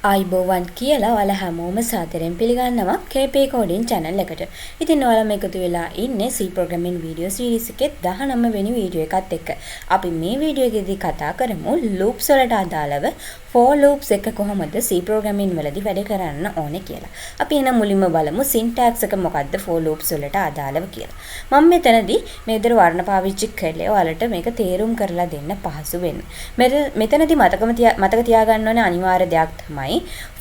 ආයිබෝවන් කියලා ඔයාලා හැමෝම සාදරයෙන් පිළිගන්නවා KP Coding channel එකට. ඉතින් ඔයාලා මේකතු වෙලා ඉන්නේ C programming video series එකේ 19 වෙනි වීඩියෝ එකත් එක්ක. අපි මේ වීඩියෝ එකේදී කතා කරමු loops වලට අදාළව for loops එක කොහොමද C programming වලදී වැඩ කරන්න ඕනේ කියලා. අපි එහෙනම් මුලින්ම බලමු syntax එක මොකද්ද for loops වලට අදාළව කියලා. මම මෙතනදී මේ විතර වර්ණ පාවිච්චි කරලා ඔයාලට මේක තේරුම් කරලා දෙන්න පහසු වෙන්න. මෙතනදී මතක තියාගන්න ඕනේ අනිවාර්ය දෙයක් තමයි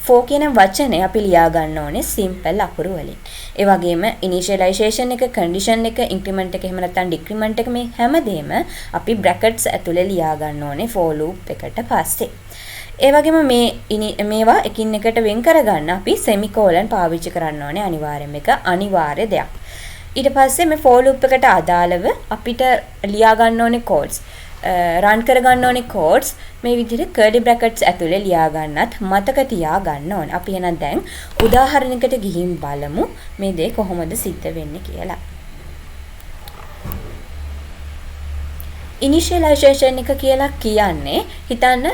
for කියන වචනේ අපි ලියා ගන්න ඕනේ simple අකුරු වලින්. ඒ වගේම initialization එක, condition එක, increment එක, එහෙම නැත්නම් decrement එක මේ හැමදේම අපි brackets ඇතුලේ ලියා ගන්න ඕනේ for loop එකට පස්සේ. ඒ වගේම මේවා එකින් එකට වෙන් කරගන්න අපි semicolon පාවිච්චි කරන්න ඕනේ අනිවාර්යයෙන්ම. එක අනිවාර්ය දෙයක්. ඊට පස්සේ මේ for loop එකට අදාළව අපිට ලියා ගන්න ඕනේ codes. run කරගන්න ඕනේ codes මේ විදිහට curly brackets ඇතුලේ ලියා ගන්නත් මතක තියා ගන්න ඕනේ. අපි එහෙනම් දැන් උදාහරණයකට ගිහින් බලමු මේ දේ කොහොමද සිද්ධ වෙන්නේ කියලා. initialization එක කියලා කියන්නේ හිතන්න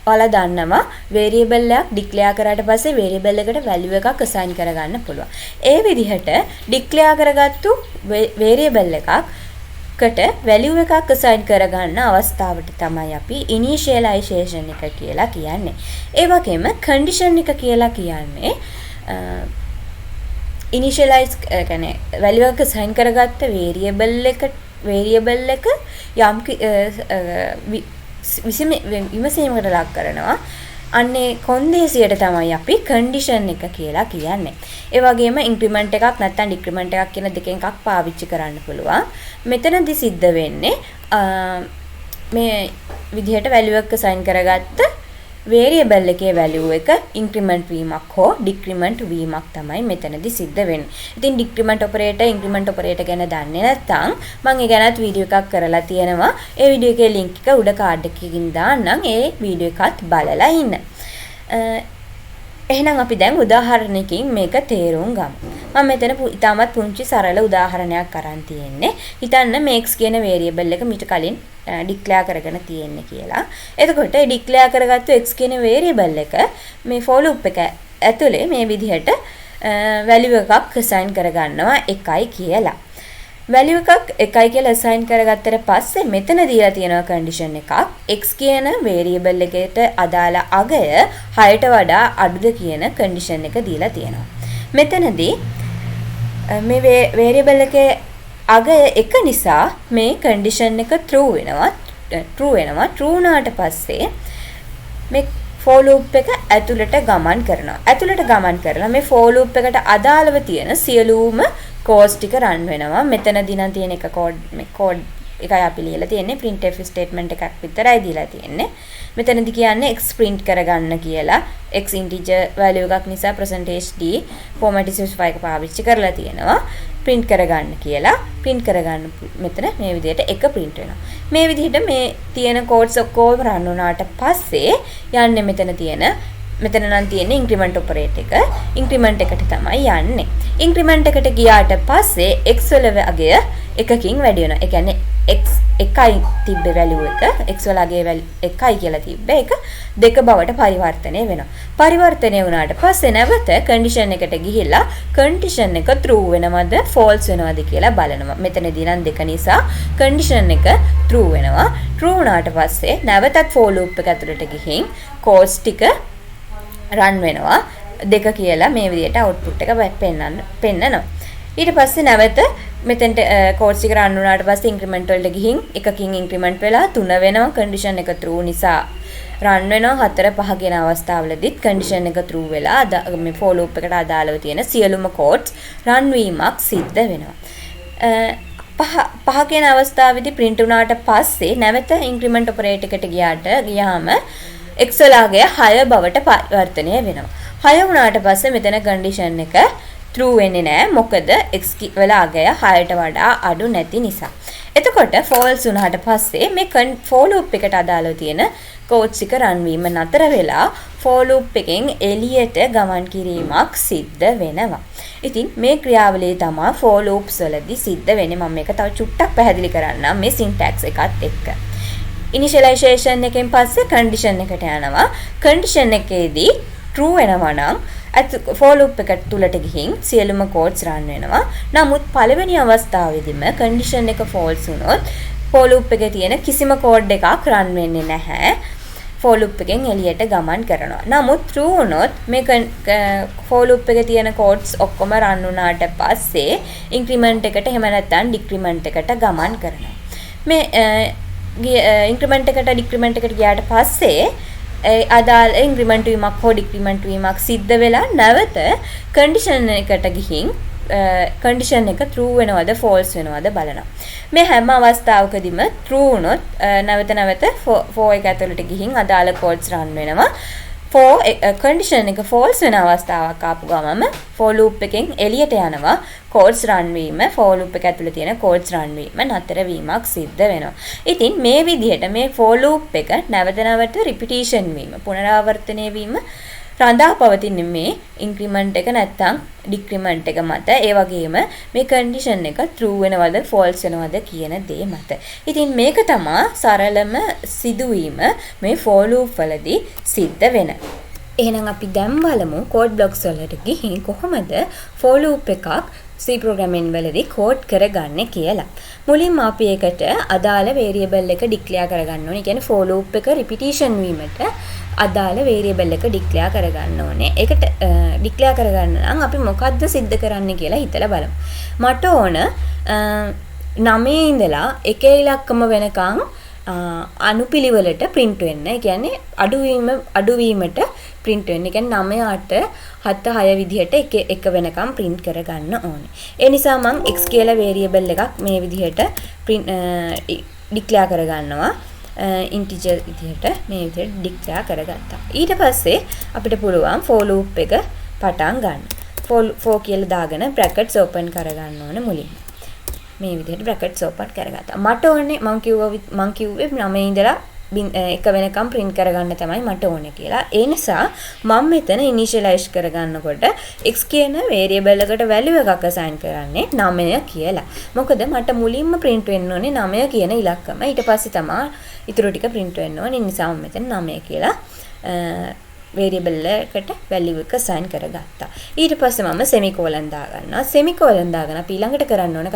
ඔයාලා දන්නවා variable එකක් declare කරාට පස්සේ variable එකට value එකක් assign කරගන්න පුළුවන්. ඒ විදිහට declare කරගත්තු variable එකකට value එකක් assign කරගන්න අවස්ථාවට තමයි අපි initialization එක කියලා කියන්නේ. ඒ වගේම condition එක කියලා කියන්නේ initialize කියන්නේ value එකක් assign කරගත්ත variable එක යම් විමසීමකට ලක් කරනවා. අන්නේ කොන්දේසියට තමයි අපි condition එක කියලා කියන්නේ. ඒ වගේම increment එකක් නැත්නම් decrement එකක් කියන දෙකෙන් එකක් පාවිච්චි කරන්න පුළුවන්. මෙතනදි සිද්ධ වෙන්නේ මේ විදිහට value එක assign කරගත්ත variable එකේ value එක increment වීමක් හෝ decrement වීමක් තමයි මෙතනදි සිද්ධ වෙන්නේ. ඉතින් decrement operator increment operator ගැන දන්නේ නැත්නම් මම ඒ ගැනත් වීඩියෝ එකක් කරලා තියෙනවා. ඒ වීඩියෝ එකේ link එක උඩ card එකකින් දාන්නම්. ඒ වීඩියෝ එකත් බලලා ඉන්න. එහෙනම් අපි දැන් උදාහරණයකින් මේක තේරුම් ගමු. මම මෙතන ඉතාමත් පුංචි සරල උදාහරණයක් අරන් තියෙන්නේ. හිතන්න මේ x කියන variable එක මීට කලින් declare කරගෙන තියෙන්නේ කියලා. එතකොට ඒ declare කරගත්තු x කියන variable එක මේ for loop එක ඇතුලේ මේ විදිහට value එකක් assign කරගන්නවා 1යි කියලා. value එකක් 1යි කියලා assign කරගත්තට පස්සේ මෙතන දීලා තියෙනවා condition එකක් x කියන variable එකට අදාළ අගය 6ට වඩා අඩුද කියන condition එක දීලා තියෙනවා. මෙතනදී මේ variable එකේ අගය 1 නිසා මේ condition එක true වෙනවා. true වුණාට පස්සේ මේ for loop එක ඇතුළට ගමන් කරනවා. ඇතුළට ගමන් කරලා මේ for loop එකට අදාළව තියෙන සියලුම codes ටික run වෙනවා. මෙතනදී නම් තියෙන එක code එකයි අපි ලියලා තියෙන්නේ printf statement එකක් විතරයි දීලා තියෙන්නේ. මෙතනදී කියන්නේ x print කරගන්න කියලා. x integer value එකක් නිසා %d format specify එක පාවිච්චි කරලා තියෙනවා. print කරගන්න කියලා. print කරගන්න මෙතන මේ විදිහට එක print වෙනවා. මේ විදිහට මේ තියෙන codes ඔක්කොම run වුණාට පස්සේ යන්නේ මෙතන නම් තියෙන්නේ increment operator එක. increment එකට තමයි යන්නේ. increment එකට ගියාට පස්සේ x වල අගය එකකින් වැඩි වෙනවා. ඒ කියන්නේ x 1යි තිබ්බ value එක x වල අගය 1යි කියලා තිබ්බ එක 2 බවට පරිවර්තනය වෙනවා. පරිවර්තනය වුණාට පස්සේ නැවත condition එකට ගිහිල්ලා condition එක true වෙනවද false වෙනවද කියලා බලනවා. මෙතනදී නම් 2 නිසා condition එක true වෙනවා. true වුණාට පස්සේ නැවතත් for loop එක ඇතුළට ගිහින් codes ටික run වෙනවා. 2 කියලා මේ විදිහට output එක පෙන්නනවා. ඊට පස්සේ නැවත මෙතෙන්ට codes එක run වුණාට පස්සේ increment වලට ගිහින් එකකින් increment වෙලා 3 වෙනවා. condition එක true නිසා run වෙනවා. 4 5 කියන අවස්ථාවලදීත් condition එක true වෙලා මේ for loop එකට අදාළව තියෙන සියලුම codes run වීමක් සිද්ධ වෙනවා. 5 කියන අවස්ථාවේදී print වුණාට පස්සේ නැවත increment operator එකට ගියාම x වල අගය 6 බවට පරිවර්තනය වෙනවා. 6 වුණාට පස්සේ මෙතන condition එක true වෙන්නේ නැහැ. මොකද x වල අගය 6ට වඩා අඩු නැති නිසා. එතකොට false වුණාට පස්සේ මේ for loop එකට අදාළව තියෙන codes එක run වීම නතර වෙලා for loop එකෙන් එළියට ගමන් කිරීමක් සිද්ධ වෙනවා. ඉතින් මේ ක්‍රියාවලිය තමයි for loops වලදී සිද්ධ වෙන්නේ. මම මේක තව චුට්ටක් පැහැදිලි කරන්නම් මේ syntax එකත් එක්ක. ඉනිෂියලයිසේෂන් එකෙන් පස්සේ කන්ඩිෂන් එකට යනවා. කන්ඩිෂන් එකේදී true වෙනවා නම් for loop එක තුලට ගිහින් සියලුම codes run වෙනවා. නමුත් පළවෙනි අවස්ථාවේදීම condition එක false වුණොත් for loop එකේ තියෙන කිසිම code එකක් run වෙන්නේ නැහැ. for loop එකෙන් එළියට ගමන් කරනවා. නමුත් true වුණොත් මේ for loop එකේ තියෙන codes ඔක්කොම run වුණාට පස්සේ increment එකට එහෙම නැත්නම් decrement එකට ගමන් කරනවා. මේ increment එකට decrement එකට ගියාට පස්සේ අදාළ ඉන්ක්‍රිමන්ට් වීමක් හෝ ඩික්‍රිමන්ට් වීමක් සිද්ධ වෙලා නැවත කන්ඩිෂන් එකට ගිහින් කන්ඩිෂන් එක true වෙනවද false වෙනවද බලනවා. මේ හැම අවස්ථාවකදීම true වුණොත් නැවත for එක ඇතුළට ගිහින් අදාළ codes run වෙනවා. for කන්ඩිෂන් එක false වෙන අවස්ථාවක් ආපු ගමම for loop එකෙන් එළියට යනවා. codes run වීම for loop එක ඇතුළේ තියෙන codes run වීම නතර වීමක් සිද්ධ වෙනවා. ඉතින් මේ විදිහට මේ for loop එක නැවත repetition වීම පුනරාවර්තනය වීම රඳා පවතින මේ increment එක නැත්තම් decrement එක මත ඒ වගේම මේ condition එක true වෙනවද false වෙනවද කියන දේ මත. ඉතින් මේක තමයි සරලම සිදුවීම මේ for loop වලදී සිද්ධ වෙන. එහෙනම් අපි දැන් බලමු code blocks වලට ගිහින් කොහොමද for loop එකක් C programming වලදී code කරගන්නේ කියලා. මුලින්ම අපි ඒකට අදාළ variable එක declare කරගන්න ඕනේ. කියන්නේ for loop එක repetition වීමට අදාළ variable එක declare කරගන්න ඕනේ. ඒකට declare කරගන්න නම් අපි මොකද්ද සිද්ධ කරන්නේ කියලා හිතලා බලමු. මට ඕන 9 ඉඳලා 1 ඉලක්කම වෙනකන් අනුපිළිවෙලට print වෙන්න. ඒ කියන්නේ අඩුවීමට print වෙන්න. ඒ කියන්නේ 9 8 7 6 විදිහට එක වෙනකම් print කරගන්න ඕනේ. ඒ නිසා මම x කියලා variable එකක් මේ විදිහට print declare කරගන්නවා. integer විදිහට මේ විදිහට declare කරගත්තා. ඊට පස්සේ අපිට පුළුවන් for loop එක පටන් ගන්න. for කියලා දාගෙන brackets open කරගන්න ඕනේ මුලින්ම. මේ විදිහට brackets open කරගත්තා. මට ඕනේ මම කිව්වේ 9 ඉඳලා එක වෙනකම් print කරගන්න තමයි මට ඕනේ කියලා. ඒ නිසා මම මෙතන initialize කරගන්නකොට x කියන variable එකට value එකක් assign කරන්නේ 9 කියලා. මොකද මට මුලින්ම print වෙන්න ඕනේ 9 කියන ඉලක්කම. ඊට පස්සේ තමයි ඊටු ටික print වෙන්න ඕනේ. ඒ නිසා මම මෙතන 9 කියලා variable එකට value එක assign කරගත්තා. ඊට පස්සේ මම semicolon දාගන්නවා. semicolon දාගෙන අපි ඊළඟට කරන්න ඕන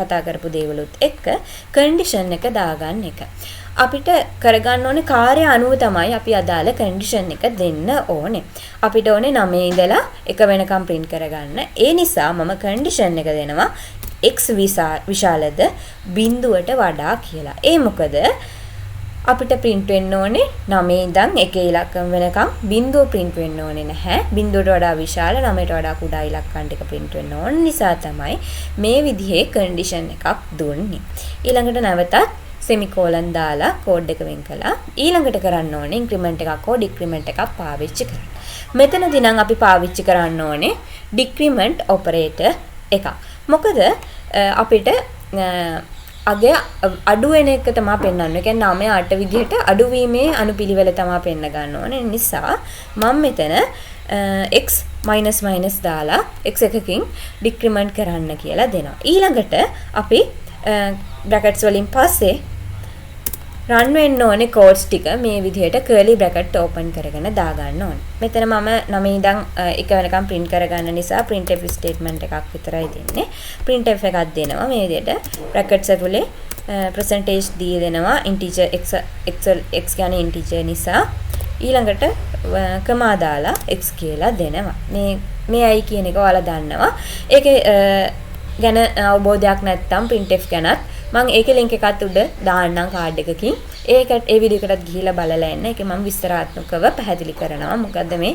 කතා කරපු දේවලුත් එක්ක condition එක දාගන්න එක. අපිට කරගන්න ඕනේ කාර්ය අනුව තමයි අපි අදාළ condition එක දෙන්න ඕනේ. අපිට ඕනේ 9 ඉඳලා 1 වෙනකම් print කරගන්න. ඒ නිසා මම condition එක දෙනවා x විශාලද බිඳුවට වඩා කියලා. ඒ මොකද අපිට print වෙන්න ඕනේ 9 ඉඳන් 1 ඉලක්කම් වෙනකම් බිඳුව print වෙන්න ඕනේ නැහැ. බිඳුවට වඩා විශාල 9ට වඩා කුඩා ඉලක්කම් ටික print වෙන්න ඕන නිසා තමයි මේ විදිහේ condition එකක් දුන්නේ. ඊළඟට නැවතත් semicolon දාලා code එක වෙන් කළා. ඊළඟට කරන්න ඕනේ increment එකක් හෝ decrement එකක් පාවිච්චි කරන්න. මෙතනදී නම් අපි පාවිච්චි කරන්න ඕනේ decrement operator එකක්. මොකද අපිට අගය අඩු වෙන එක තමයි පෙන්වන්නේ. ඒ කියන්නේ 9 8 විදිහට අඩු වීමේ අනුපිළිවෙල තමයි පෙන්න ගන්න ඕනේ. නිසා මම මෙතන x minus දාලා x එකකින් decrement කරන්න කියලා දෙනවා. ඊළඟට අපි brackets වලින් පස්සේ run වෙන්න ඕනේ codes ටික මේ විදිහට curly bracket open කරගෙන දාගන්න ඕනේ. මෙතන මම 9 ඉඳන් 1 වෙනකම් print කරගන්න නිසා printf statement එකක් විතරයි දෙන්නේ. printf එකක් දෙනවා මේ විදිහට brackets ඇතුලේ percentage d දෙනවා integer x කියන්නේ integer නිසා ඊළඟට කමා දාලා x කියලා දෙනවා. මේ i කියන එක ඔයාලා දන්නවා. ඒකේ ගැන අවබෝධයක් නැත්නම් printf ගැනත් මම ඒකේ link එකත් උඩ දාන්නම් card එකකින්. ඒකට ඒ වීඩියෝ එකටත් ගිහිලා බලලා එන්න. ඒකේ මම විස්තරාත්මකව පැහැදිලි කරනවා මොකද්ද මේ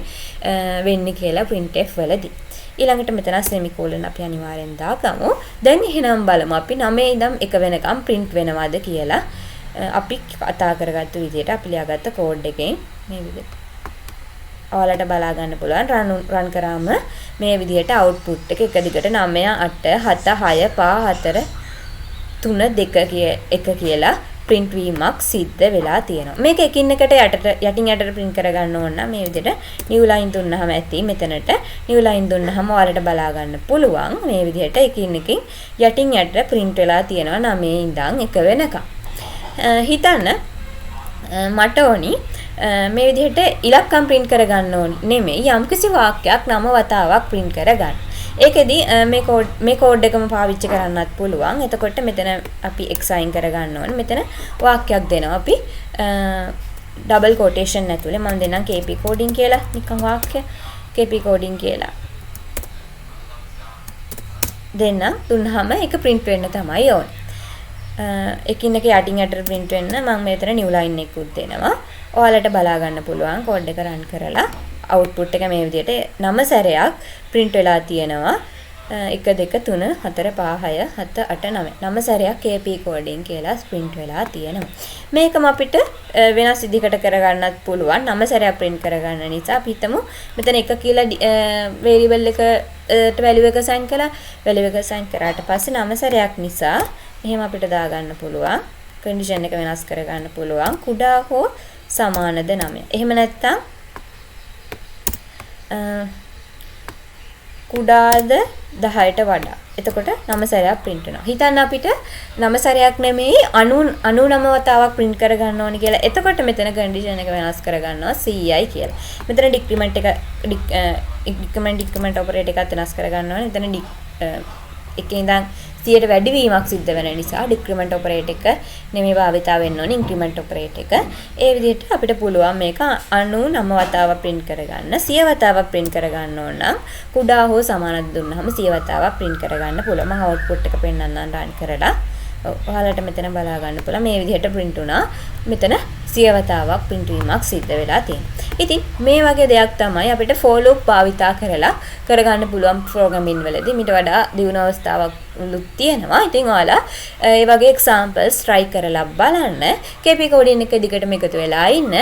වෙන්නේ කියලා printf වලදී. ඊළඟට මෙතන semicolon අපි අනිවාර්යෙන් දාගමු. දැන් එහෙනම් බලමු අපි 9 ඉඳන් 1 වෙනකම් print වෙනවද කියලා. අපි කතා කරගත්තු විදිහට අපි ලියාගත්ත code එකෙන් මේ විදිහට ඔයාලට බලා ගන්න පුළුවන් run කරාම මේ විදිහට output එක එක දිගට 9 8 7 6 5 4 3 2 1 කියලා print වීමක් සිද්ධ වෙලා තියෙනවා. මේක එකින් එකට යටින් යටට print කරගන්න ඕන නම් මේ විදිහට new line දුන්නාම ඇති මෙතනට new line දුන්නාම ඔයාලට බලා ගන්න පුළුවන් මේ විදිහට එකින් යටින් යටට print වෙලා තියෙනවා 9 ඉඳන් 1 වෙනකම්. හිතන්න මට ඕනි මේ විදිහට ඉලක්කම් print කරගන්න ඕනි නෙමෙයි යම්කිසි වාක්‍යයක් 9 වතාවක් print කරගන්න. ඒකෙදි මේ කෝඩ් එකම පාවිච්චි කරන්නත් පුළුවන්. එතකොට මෙතන අපි x අයින් කරගන්න ඕනේ. මෙතන වාක්‍යයක් දෙනවා අපි ඩබල් කොටේෂන් ඇතුලේ මම දෙන්නම් kp coding කියලා නිකන් වාක්‍ය kp coding කියලා දෙන්නම්. දුන්නාම ඒක print වෙන්න තමයි ඕනේ. එකින් එක යටින් යටට print වෙන්න මම මෙතන new line එකකුත් දෙනවා. ඔයාලට බලා ගන්න පුළුවන් කෝඩ් එක රන් කරලා output එක මේ විදිහට 9 සැරයක් print වෙලා තියෙනවා. 1 2 3 4 5 6 7 8 9 9 සැරයක් kp coding කියලා print වෙලා තියෙනවා. මේකම අපිට වෙනස් විදිහකට කරගන්නත් පුළුවන්. 9 සැරයක් print කරගන්න නිසා අපි හිතමු මෙතන 1 කියලා variable එකට value එක assign කළා. value එක assign කරාට පස්සේ 9 සැරයක් නිසා එහෙම අපිට දාගන්න පුළුවන්. condition එක වෙනස් කරගන්න පුළුවන්. කුඩා හෝ සමානද 9. එහෙම නැත්නම් කුඩාද 10ට වඩා. එතකොට 9 සැරයක් print වෙනවා. හිතන්න අපිට 9 සැරයක් නෙමෙයි 99 වතාවක් print කරගන්න ඕනේ කියලා. එතකොට මෙතන condition එක වෙනස් කරගන්නවා CI කියලා. මෙතන decrement operator එකත් වෙනස් කරගන්න ඕනේ. මෙතන එකේ ඉඳන් 100ට වැඩි වීමක් සිද්ධ වෙන නිසා decrement operator එක නෙමෙයි භාවිතා වෙන්න ඕනේ increment operator එක. ඒ විදිහට අපිට පුළුවන් මේක 99 වතාවක් print කරගන්න. 100 වතාවක් print කරගන්න ඕන නම් කුඩා හෝ සමානද දුන්නාම 100 වතාවක් print කරගන්න පුළුවන්. මම output එක පෙන්නන්නම් run කරලා. ඔයාලට මෙතන බලා ගන්න පුළුවන් මේ විදිහට print වුණා. මෙතන 100 වතාවක් print වීමක් සිද්ධ වෙලා තියෙනවා. ඉතින් මේ වගේ දෙයක් තමයි අපිට for loop භාවිතා කරලා කරගන්න පුළුවන් programming වලදී. මීට වඩා දියුණු අවස්ථාවක් තියෙනවා. ඉතින් ඔයාලා ඒ වගේ examples try කරලා බලන්න. kp coding එක දිගටම එකතු වෙලා ඉන්න.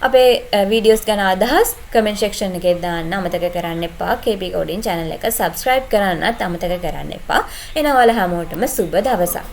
අපේ videos ගැන අදහස් comment section එකේ දාන්න අමතක කරන්න එපා. kp coding channel එක subscribe කරන්නත් අමතක කරන්න එපා. එනවා ඔයාලා හැමෝටම සුබ දවසක්.